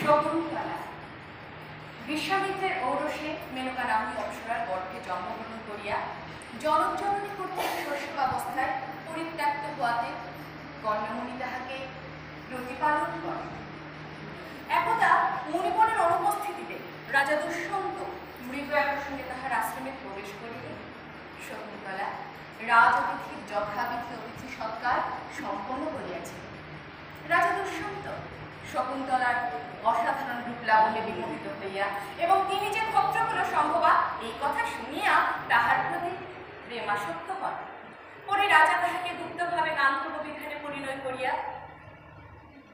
শকুন্তলা বিশ্বামিত্রের ঔরসে মেনকা নামী অপ্সরার গর্ভে জন্মগ্রহণ করিয়া জনক জননী কর্তৃক শৈশবাবস্থায় পরিত্যক্ত হওয়াতে কন্যামণি তাহাকে প্রতিপালন করে। একদা মুনিবরের অনুপস্থিতিতে রাজা দুষ্যন্ত মৃগ আকর্ষণে তাহার আশ্রমে প্রবেশ করিলেন। শকুন্তলা রাজ অতিথির যথাবিধি অতিথি সৎকার সম্পন্ন করিয়াছে। রাজা দুষ্যন্ত শকুন্তলার অসাধারণ রূপ লাবণ্যে বিমোহিত হইয়া এবং তিনি যে ক্ষত্রকুল সম্ভবা এই কথা শুনিয়া তাহার প্রতি প্রেমাসক্ত হন। পরে রাজা তাহাকে গুপ্তভাবে গান্ধর্ব বিধানে পরিণয় করিয়া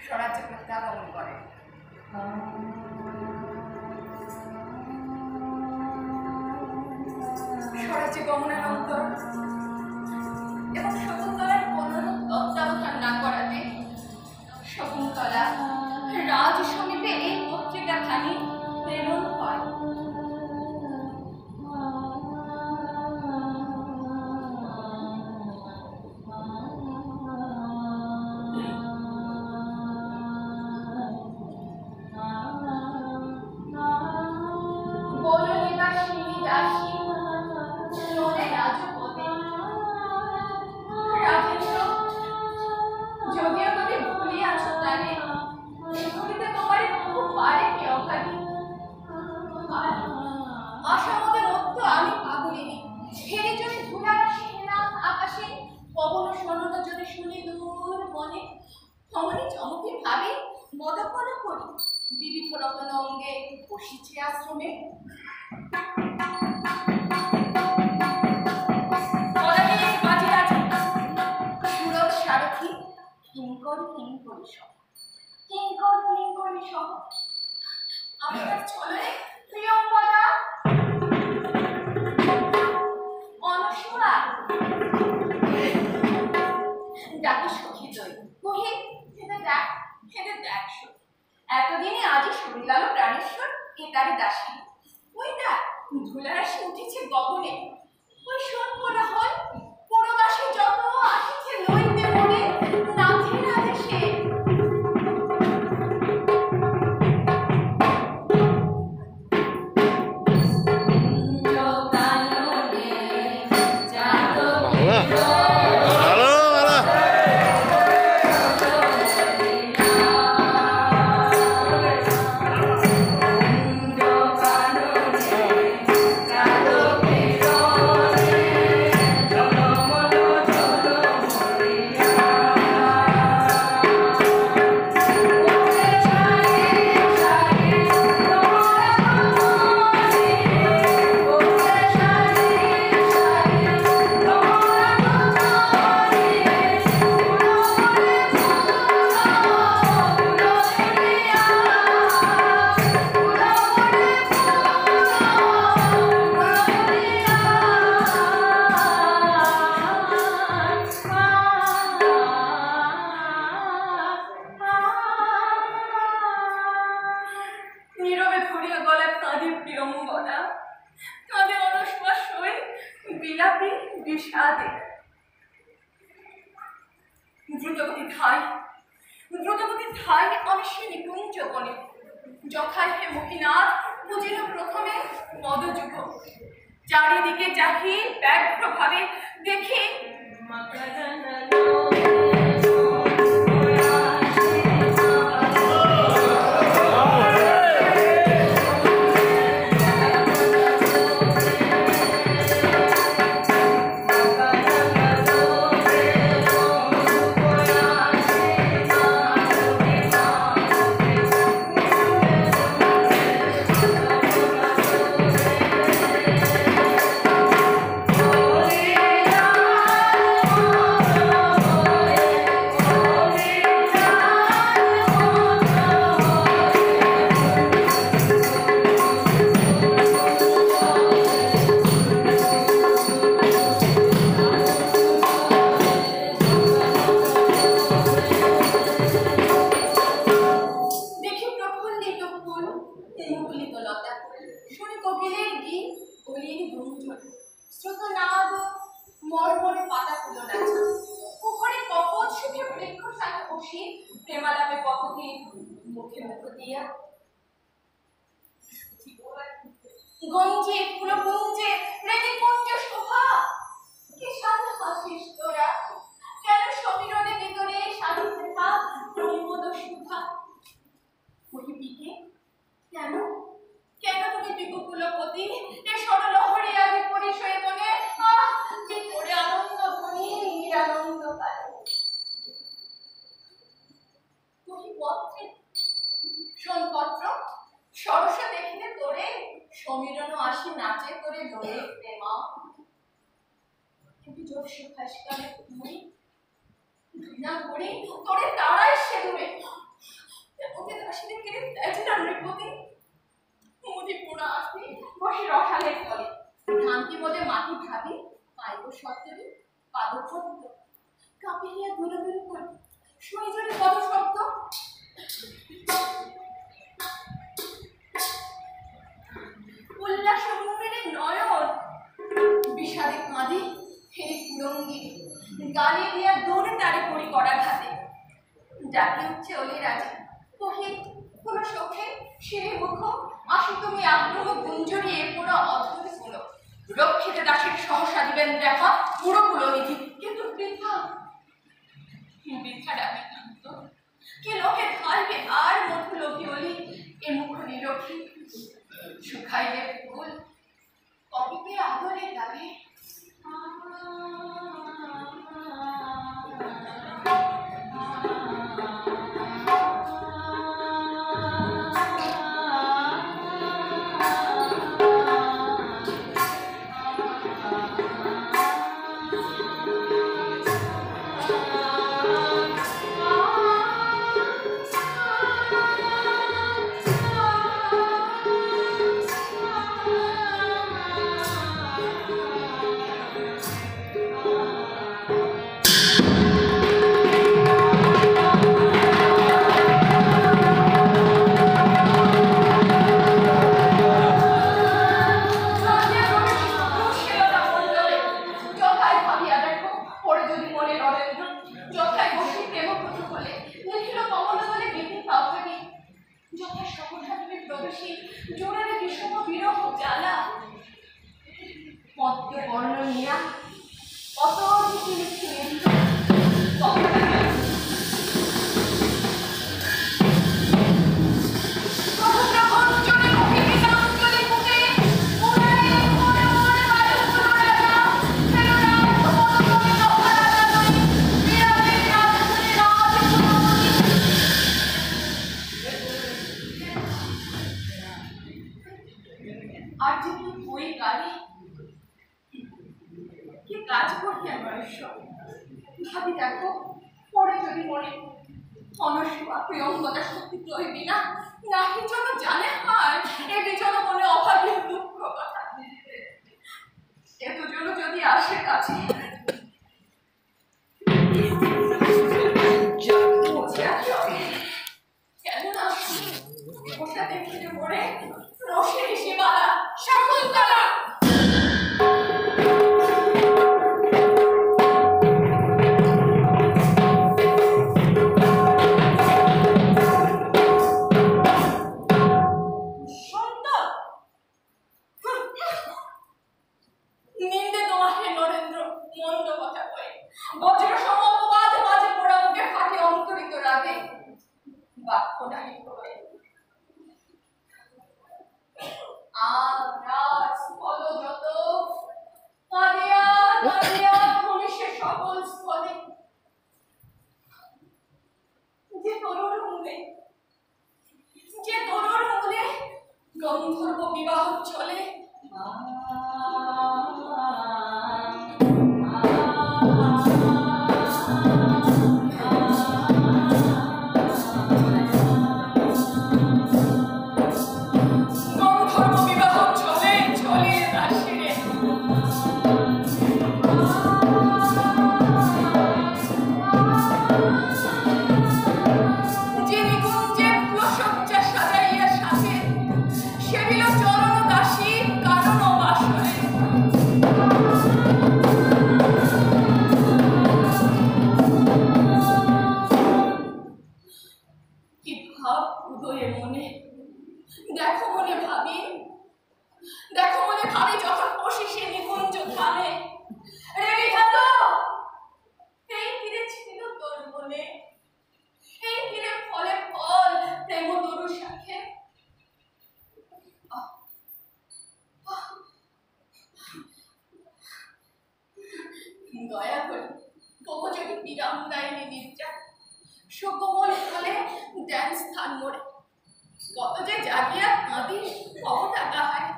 স্বরাজ্যে প্রত্যাগমন করেন। স্বরাজ্যে গমনানন্তর এবং শকুন্তলার কোনো তত্ত্বাবধান না করাতে শকুন্তলা রাজ সমীপে এই পত্রিকাখানি প্রেরণ হয়। বিবিধ রতন অঙ্গে বসিছে আশ্রমে। সুরত সারথি কিঙ্কর কিঙ্করী সহ কিঙ্কর কিঙ্করী সহ আপনার চলে প্রিয়ঙ্করা অনসূয়া ডাকি সখী দই কহে হেঁটে দেখ হেঁটে দেখ। এতদিনে আজই শুনিলাম প্রাণেশ্বর কেতারি দাসী ওই না ধুলারাশি উঠেছে গগনে। ওই শোন করা হয় পুরবাসী যত আসিছে লইতে মনে নাথের আদেশে। দ্রুতগতি ধাই অনিশে নিকুঞ্জ বনে যথায় হে মুখিনাথ বুঝিল প্রথমে মদযুগ। চারিদিকে চাহি ব্যগ্রভাবে দেখি মরমরে পাতা ফুলো নাচা পুকুরে কপট সুখে বৃক্ষ খুশি প্রেমালাপে কতদিন মুখে মুখ দিয়া গঞ্জে ফুলকুঞ্জে প্রেমে কুঞ্জ শোভা কি সাথে হাসিস তোরা কেন সমীরণে ভিতরে সাজিতে থাক প্রমোদ শুভা কহিবিকে কেন কেন তুমি বিপুকুলপতি এ সরলহরে আগে পরিচয় মনে কি করে আনন্দ ধ্বনি নিরানন্দ কালে কহিপত্রে সোনপত্র সরস দেখিতে তোরে সমীরণ আসি নাচে করে ডোলে প্রেমা কিন্তু যদি সুভাষকালে তুই ঘৃণা করে তোরে তারাই সে দূরে ওকে দাসীদের কেড়ে তেজরা নৃপতি মুদি পোড়া আসি বসে রসালের তলে ভ্রান্তি বলে মাটি ভাবি পাইব সত্তরে পাদপদ্ম কাঁপিয়া দূরে দূরে করে শুনি জোরে পদ শব্দ উল্লাস মুখের নয়ন বিষাদে কাঁদে ফেরে কুরঙ্গি গালি দিয়া দৌড়ে তারে পড়ি করার হাতে ডাকে উঠছে ওলে রাজা কহে কোন শোকে সে মুখ আসি তুমি আগ্রহ গুঞ্জরিয়ে পুরো অদ্ভুত গুলো রক্ষিতে দাসের সহসা দিবেন দেখা পুরো কুলনিধি কিন্তু বৃদ্ধা বৃদ্ধা ডাকে কান্ত কে লোকে খাইবে আর মধু লোভী অলি এ মুখ নিরক্ষী শুকাইলে ফুল কবিতে আদরে গালে ভাবে যখন বসে সে নিকুঞ্জ থামে, রে বিধাত, এই তীরে ছিল তোর মনে, এই তীরে ফলে ফল প্রেম তরু শাখে। দয়া করে তবু যদি বিরাম দেয়নি নিদ্রা, সুকোমল ফলে দেন স্থান মোড়ে। কত যে জাগিয়া কাঁদিস কবটা গাহায়,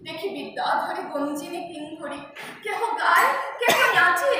দেখি বিদ্যাধরে গঞ্জিনী কিঙ্করি, কেহ গায় কেহ নাচে।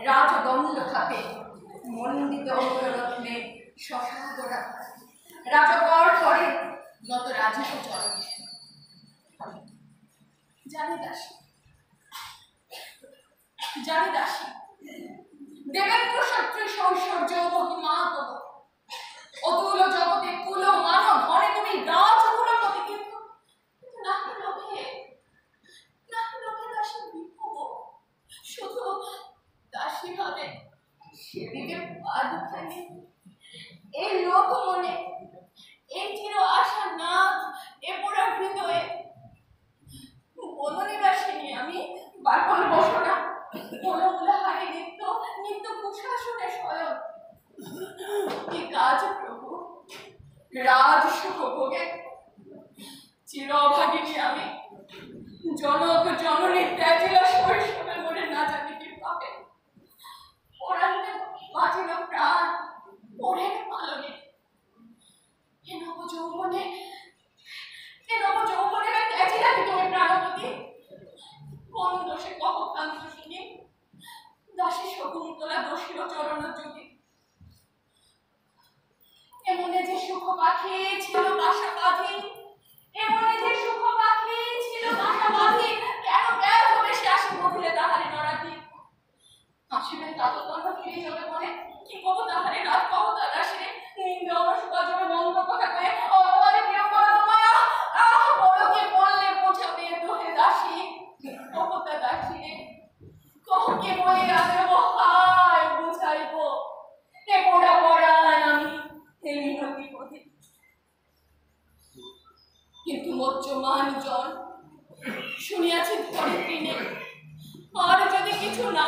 রাজদণ্ড হাতে মণ্ডিত রত্নে শশাঙ্করা, রাজকর করে নত রাজেশ চরণে। জানি দাসী, জানি দাসী, দেবেন্দ্র সদৃশ ঐশ্বর্য মহিমা তব, অতুল জগতে কুল মান ধনে তুমি রাজকুলপতি, কিন্তু নাহি লোভে, নাহি লোভে দাসী বিভব, শুধু দাসী ভাবে সেদিকে পা দুখানি। এই লোভ মনে, এই চির আশা নাথ এ পোড়া হৃদয়ে, বননিবাসিনী আমি বাকল বসনা, বন উলাহারি নিত্য নিত্য কুশাসনে শয়ন। কি কাজ প্রভু, রাজ সুখ ভোগে চির অভাগিনী আমি, জনক জননী ত্যাজিলা শৈশবে মনে না জানি কি পাবে। পড়াতে বাঁচিল প্রাণ পড়ের পালনে, এ নব যৌবনে, এ নব যৌবনে ত্যাজিলা কি তুমি প্রাণপতি। কোন দোষে কহ কান্ত শুনি, দাসী শকুন্তলা দোষীর চরণ যদি। এমনে যে সুখ পাখি ছিল বাসা বাঁধি, এমনে যে সুখ পাখি ছিল বাসা বাঁধি, কেন ব্যয় হবে সে আসি বধিলে তাহারে নরাধি। আসিবেন তাততন্য ফিরে যাবে মনে, কি কব তাহারে রাত কহ তারা সে, নিন্দে অনসুকা জমে মন্দ কথা কয়ে অপমানে প্রিয় করা তোমায়া। আহ বড়কে বললে বোঝাবে দোহে দাসী, কহতা দাসী রে, কহকে বলে আদেব হায় বুঝাইব, এ পোড়া পড়ান আমি হে মিনতি পথে। কিন্তু মজ্জমান জন শুনিয়াছি ধরে তিনে, আর যদি কিছু না